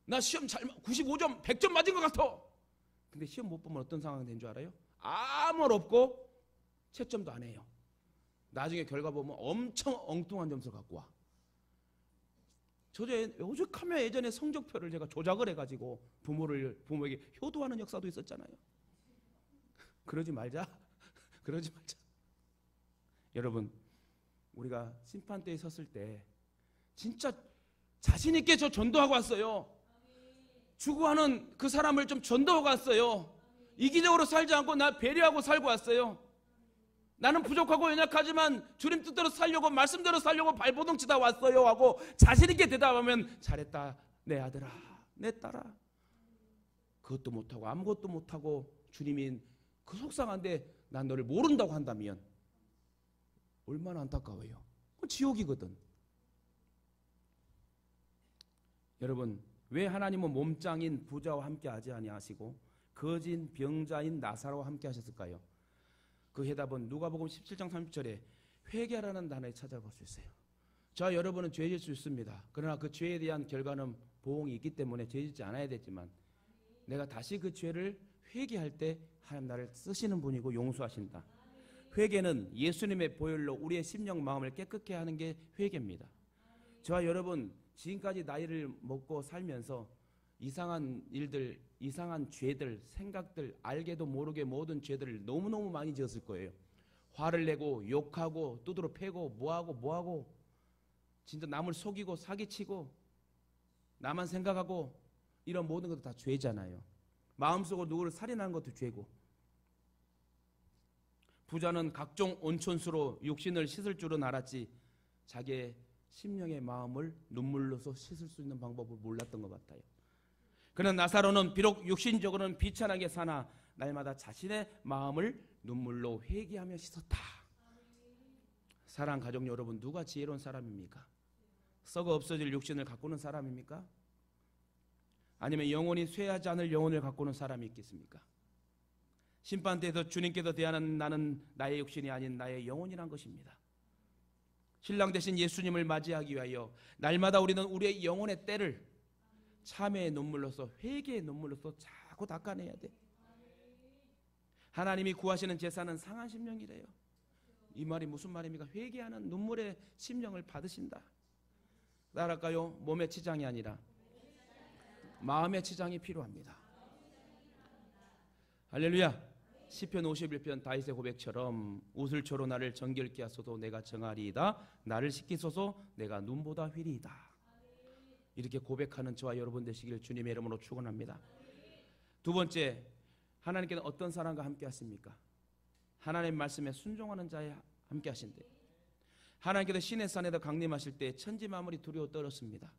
나 시험 잘 95점 100점 맞은 것 같아. 근데 시험 못 보면 어떤 상황이 된 줄 알아요? 아무 말 없고 채점도 안 해요. 나중에 결과 보면 엄청 엉뚱한 점수 갖고 와. 오죽하면 예전에 성적표를 제가 조작을 해가지고 부모에게 효도하는 역사도 있었잖아요. 그러지 말자. 그러지 말자. 여러분 우리가 심판대에 섰을 때 진짜 자신 있게 저 전도하고 왔어요. 추구하는 그 사람을 좀 전도하고 왔어요. 이기적으로 살지 않고 나 배려하고 살고 왔어요. 나는 부족하고 연약하지만 주님 뜻대로 살려고, 말씀대로 살려고 발버둥 치다 왔어요 하고 자신 있게 대답하면 잘했다 내 아들아 내 딸아. 그것도 못하고 아무것도 못하고 주님이 그 속상한데 난 너를 모른다고 한다면 얼마나 안타까워요. 그건 지옥이거든. 여러분 왜 하나님은 몸짱인 부자와 함께 하지 아니하시고 거진 병자인 나사로와 함께 하셨을까요? 그 해답은 누가복음 17장 30절에 회개하라는 단어에 찾아볼 수 있어요. 저와 여러분은 죄질 수 있습니다. 그러나 그 죄에 대한 결과는 보응이 있기 때문에 죄짓지 않아야 되지만, 내가 다시 그 죄를 회개할 때 하나님 나를 쓰시는 분이고 용서하신다. 회개는 예수님의 보혈로 우리의 심령 마음을 깨끗게 하는 게 회개입니다. 저와 여러분 지금까지 나이를 먹고 살면서 이상한 일들, 이상한 죄들, 생각들, 알게도 모르게 모든 죄들을 너무너무 많이 지었을 거예요. 화를 내고 욕하고 두드러 패고 뭐하고 진짜 남을 속이고 사기치고 나만 생각하고 이런 모든 것도 다 죄잖아요. 마음속으로 누구를 살인하는 것도 죄고, 부자는 각종 온천수로 육신을 씻을 줄은 알았지 자기의 심령의 마음을 눈물로서 씻을 수 있는 방법을 몰랐던 것 같아요. 그러나 나사로는 비록 육신적으로는 비천하게 사나 날마다 자신의 마음을 눈물로 회개하며 씻었다. 사랑하는 가족 여러분, 누가 지혜로운 사람입니까? 썩어 없어질 육신을 가꾸는 사람입니까? 아니면 영원히 쇠하지 않을 영혼을 가꾸는 사람이 있겠습니까? 심판대에서 주님께서 대하는 나는 나의 육신이 아닌 나의 영혼이란 것입니다. 신랑 되신 예수님을 맞이하기 위하여 날마다 우리는 우리의 영혼의 때를 참회의 눈물로서, 회개의 눈물로서 자꾸 닦아내야 돼. 하나님이 구하시는 제사는 상한 심령이래요. 이 말이 무슨 말입니까? 회개하는 눈물의 심령을 받으신다. 따랄까요? 몸의 치장이 아니라 마음의 치장이 필요합니다. 할렐루야. 시편 51편 다윗의 고백처럼 우슬초로 나를 정결케 하소서 내가 정하리이다. 나를 씻기소서 내가 눈보다 휘리이다. 이렇게 고백하는 저와 여러분 되시기를 주님의 이름으로 축원합니다. 두 번째, 하나님께는 어떤 사람과 함께 하십니까? 하나님 말씀에 순종하는 자에 함께 하신대요. 하나님께서 시내 산에서 강림하실 때 천지 만물이 두려워 떨었습니다.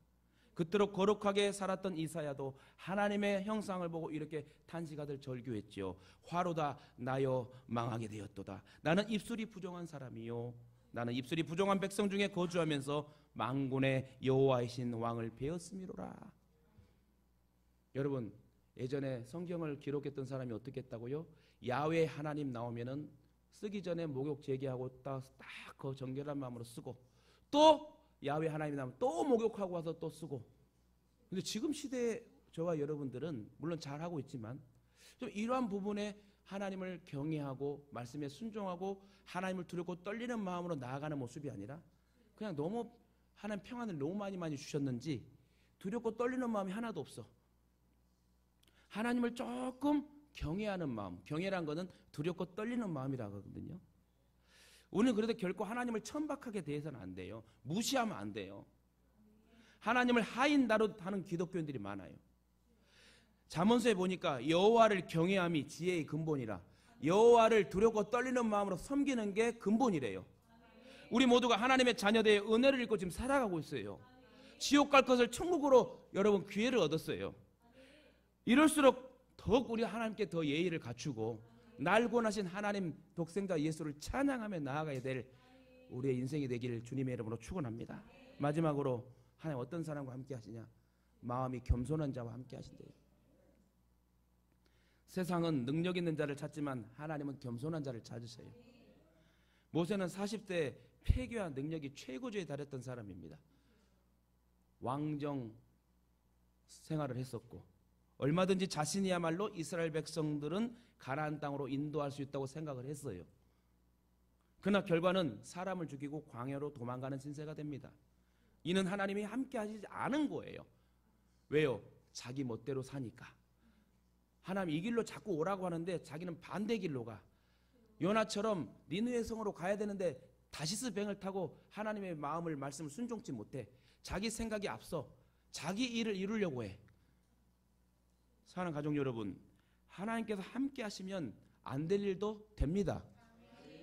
그토록 거룩하게 살았던 이사야도 하나님의 형상을 보고 이렇게 탄식하들 절규했지요. 화로다 나여 망하게 되었도다. 나는 입술이 부정한 사람이요, 나는 입술이 부정한 백성 중에 거주하면서 만군의 여호와이신 왕을 배웠음이로라. 여러분, 예전에 성경을 기록했던 사람이 어떻게 했다고요? 야훼 하나님 나오면은 쓰기 전에 목욕 제기하고 딱 그 정결한 마음으로 쓰고, 또 야훼 하나님이 나오면 또 목욕하고 와서 또 쓰고. 근데 지금 시대에 저와 여러분들은 물론 잘하고 있지만 좀 이러한 부분에 하나님을 경외하고 말씀에 순종하고 하나님을 두렵고 떨리는 마음으로 나아가는 모습이 아니라 그냥 너무 하나님 평안을 너무 많이 주셨는지 두렵고 떨리는 마음이 하나도 없어. 하나님을 조금 경외하는 마음, 경외란 거는 두렵고 떨리는 마음이라고 하거든요. 우리는 그래도 결코 하나님을 천박하게 대해서는 안 돼요. 무시하면 안 돼요. 하나님을 하인 다루하는 기독교인들이 많아요. 잠언서에 보니까 여호와를 경외함이 지혜의 근본이라, 여호와를 두렵고 떨리는 마음으로 섬기는 게 근본이래요. 우리 모두가 하나님의 자녀되어 은혜를 입고 지금 살아가고 있어요. 지옥 갈 것을 천국으로 여러분 기회를 얻었어요. 이럴수록 더욱 우리 하나님께 더 예의를 갖추고 날 구원하신 하나님 독생자 예수를 찬양하며 나아가야 될 우리의 인생이 되기를 주님의 이름으로 축원합니다. 마지막으로 하나님 어떤 사람과 함께 하시냐? 마음이 겸손한 자와 함께 하신대요. 세상은 능력 있는 자를 찾지만 하나님은 겸손한 자를 찾으세요. 모세는 40대 폐교와 능력이 최고조에 달했던 사람입니다. 왕정 생활을 했었고 얼마든지 자신이야말로 이스라엘 백성들은 가나안 땅으로 인도할 수 있다고 생각을 했어요. 그러나 결과는 사람을 죽이고 광야로 도망가는 신세가 됩니다. 이는 하나님이 함께 하시지 않은 거예요. 왜요? 자기 멋대로 사니까. 하나님 이 길로 자꾸 오라고 하는데 자기는 반대 길로 가. 요나처럼 니느웨 성으로 가야 되는데 다시스 병을 타고 하나님의 마음을 말씀을 순종치 못해. 자기 생각이 앞서 자기 일을 이루려고 해. 사랑하는 가족 여러분, 하나님께서 함께 하시면 안 될 일도 됩니다.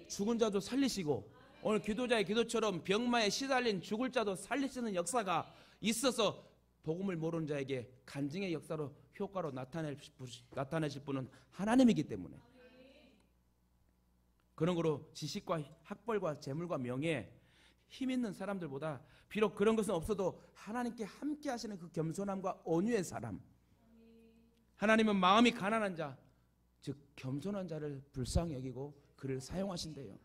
죽은 자도 살리시고 오늘 기도자의 기도처럼 병마에 시달린 죽을 자도 살리시는 역사가 있어서 복음을 모르는 자에게 간증의 역사로 효과로 나타내실 분은 하나님이기 때문에, 그런 거로 지식과 학벌과 재물과 명예, 힘 있는 사람들보다 비록 그런 것은 없어도 하나님께 함께 하시는 그 겸손함과 온유의 사람, 하나님은 마음이 가난한 자, 즉 겸손한 자를 불쌍히 여기고 그를 사용하신대요.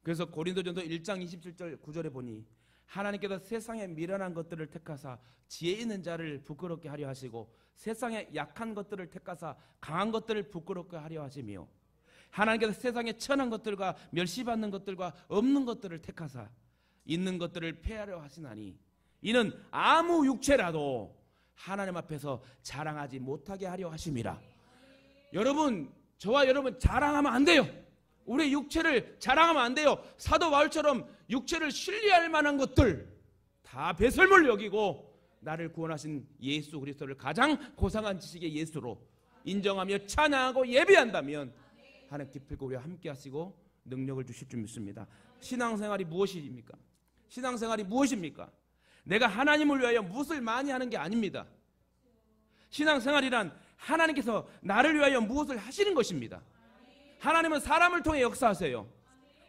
그래서 고린도전서 1장 27절 9절에 보니 하나님께서 세상에 미련한 것들을 택하사 지혜 있는 자를 부끄럽게 하려 하시고 세상에 약한 것들을 택하사 강한 것들을 부끄럽게 하려 하시며 하나님께서 세상에 천한 것들과 멸시받는 것들과 없는 것들을 택하사 있는 것들을 폐하려 하시나니 이는 아무 육체라도 하나님 앞에서 자랑하지 못하게 하려 하심이라. 여러분, 저와 여러분 자랑하면 안 돼요. 우리 육체를 자랑하면 안 돼요. 사도 바울처럼 육체를 신뢰할 만한 것들 다 배설물 여기고 나를 구원하신 예수 그리스도를 가장 고상한 지식의 예수로 인정하며 찬양하고 예배한다면 하나님 기필코 우리와 함께 하시고 능력을 주실 줄 믿습니다. 신앙생활이 무엇입니까? 신앙생활이 무엇입니까? 내가 하나님을 위하여 무엇을 많이 하는 게 아닙니다. 신앙생활이란 하나님께서 나를 위하여 무엇을 하시는 것입니다. 하나님은 사람을 통해 역사하세요.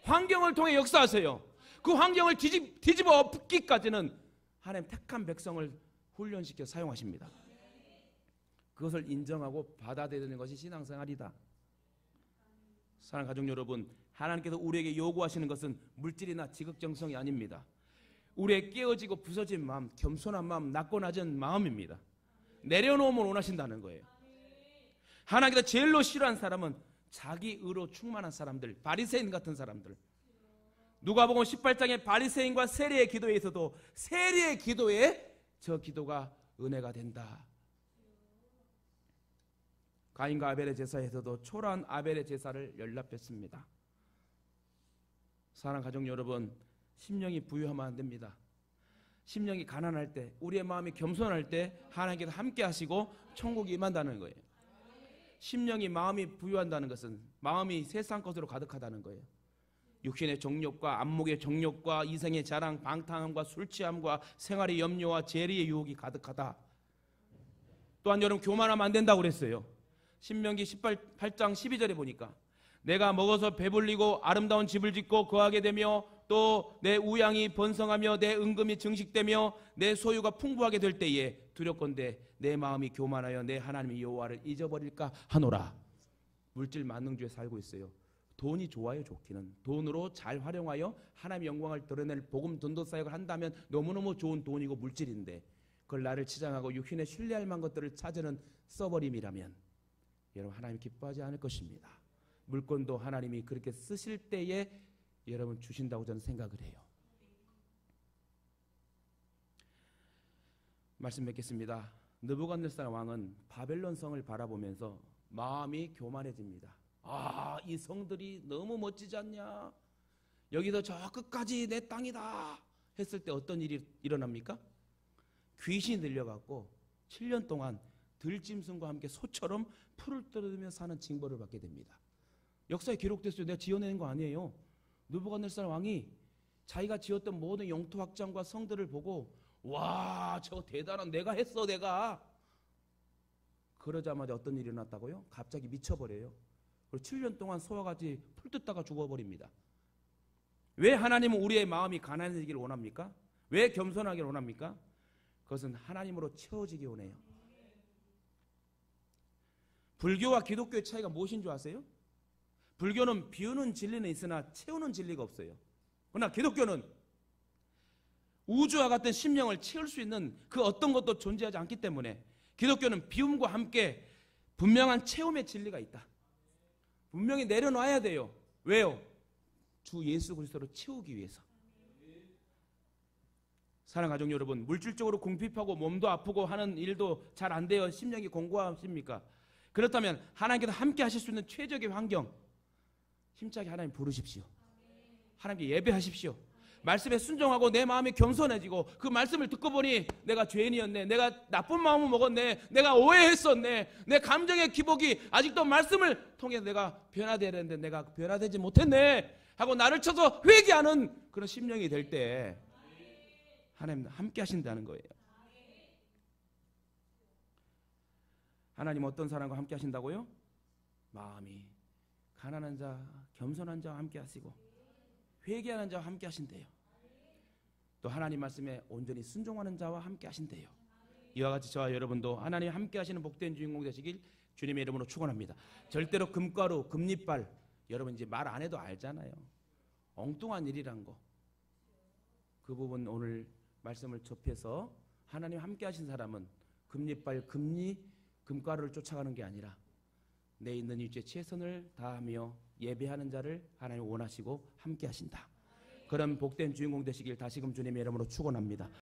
환경을 통해 역사하세요. 그 환경을 뒤집어 엎기까지는 하나님 택한 백성을 훈련시켜 사용하십니다. 그것을 인정하고 받아들이는 것이 신앙생활이다. 사랑하는 가족 여러분, 하나님께서 우리에게 요구하시는 것은 물질이나 지극정성이 아닙니다. 우리의 깨어지고 부서진 마음, 겸손한 마음, 낮고 낮은 마음입니다. 내려놓음을 원하신다는 거예요. 하나님께서 제일로 싫어하는 사람은 자기 의로 충만한 사람들, 바리새인 같은 사람들. 누가복음 18장의 바리새인과 세리의 기도에서도 세리의 기도에 저 기도가 은혜가 된다. 가인과 아벨의 제사에서도 초라한 아벨의 제사를 연락했습니다. 사랑하는 가족 여러분, 심령이 부유하면 안 됩니다. 심령이 가난할 때, 우리의 마음이 겸손할 때 하나님께서 함께 하시고 천국이 임한다는 거예요. 심령이 마음이 부유한다는 것은 마음이 세상 것으로 가득하다는 거예요. 육신의 정욕과 안목의 정욕과 이생의 자랑, 방탕함과 술취함과 생활의 염려와 재리의 유혹이 가득하다. 또한 여러분 교만하면 안 된다고 그랬어요. 신명기 18장 12절에 보니까 내가 먹어서 배불리고 아름다운 집을 짓고 거하게 되며 또 내 우양이 번성하며 내 은금이 증식되며 내 소유가 풍부하게 될 때에 두렵건대 내 마음이 교만하여 내 하나님 여호와를 잊어버릴까 하노라. 물질 만능주에 살고 있어요. 돈이 좋아요. 좋기는 돈으로 잘 활용하여 하나님의 영광을 드러낼 복음 전도 사역을 한다면 너무너무 좋은 돈이고 물질인데 그걸 나를 치장하고 육신에 신뢰할 만한 것들을 찾으는 써버림이라면 여러분 하나님 기뻐하지 않을 것입니다. 물건도 하나님이 그렇게 쓰실 때에 여러분 주신다고 저는 생각을 해요. 말씀 맺겠습니다. 느부갓네살 왕은 바벨론 성을 바라보면서 마음이 교만해집니다. 아, 이 성들이 너무 멋지지 않냐? 여기서 저 끝까지 내 땅이다 했을 때 어떤 일이 일어납니까? 귀신이 들려갖고 7년 동안 들짐승과 함께 소처럼 풀을 뜯으며 사는 징벌을 받게 됩니다. 역사에 기록됐어요. 내가 지어내는 거 아니에요. 느부갓네살 왕이 자기가 지었던 모든 영토 확장과 성들을 보고 와, 저거 대단한, 내가 했어, 내가. 그러자마자 어떤 일이 일어났다고요? 갑자기 미쳐버려요. 그리고 7년 동안 소와 같이 풀 뜯다가 죽어버립니다. 왜 하나님은 우리의 마음이 가난해지기를 원합니까? 왜 겸손하기를 원합니까? 그것은 하나님으로 채워지기 원해요. 불교와 기독교의 차이가 무엇인 줄 아세요? 불교는 비우는 진리는 있으나 채우는 진리가 없어요. 그러나 기독교는 우주와 같은 심령을 채울 수 있는 그 어떤 것도 존재하지 않기 때문에 기독교는 비움과 함께 분명한 채움의 진리가 있다. 분명히 내려놔야 돼요. 왜요? 주 예수 그리스도로 채우기 위해서. 사랑하는 가족 여러분, 물질적으로 궁핍하고 몸도 아프고 하는 일도 잘 안 돼요. 심령이 공고하십니까? 그렇다면 하나님께서 함께 하실 수 있는 최적의 환경, 힘차게 하나님 부르십시오. 하나님께 예배하십시오. 말씀에 순종하고 내 마음이 겸손해지고 그 말씀을 듣고 보니 내가 죄인이었네, 내가 나쁜 마음을 먹었네, 내가 오해했었네, 내 감정의 기복이 아직도 말씀을 통해 내가 변화되어야 되는데 내가 변화되지 못했네 하고 나를 쳐서 회개하는 그런 심령이 될 때 하나님 함께 하신다는 거예요. 하나님 어떤 사람과 함께 하신다고요? 마음이 가난한 자, 겸손한 자와 함께 하시고 회개하는 자와 함께 하신대요. 또 하나님 말씀에 온전히 순종하는 자와 함께 하신대요. 이와 같이 저와 여러분도 하나님 함께 하시는 복된 주인공 되시길 주님의 이름으로 축원합니다. 절대로 금가루, 금리빨, 여러분 이제 말 안 해도 알잖아요. 엉뚱한 일이란 거. 그 부분 오늘 말씀을 접해서 하나님 함께 하신 사람은 금리빨, 금가루를 쫓아가는 게 아니라 내 있는 일주에 최선을 다하며 예배하는 자를 하나님 원하시고 함께 하신다. 그런 복된 주인공 되시길 다시금 주님의 이름으로 축원합니다.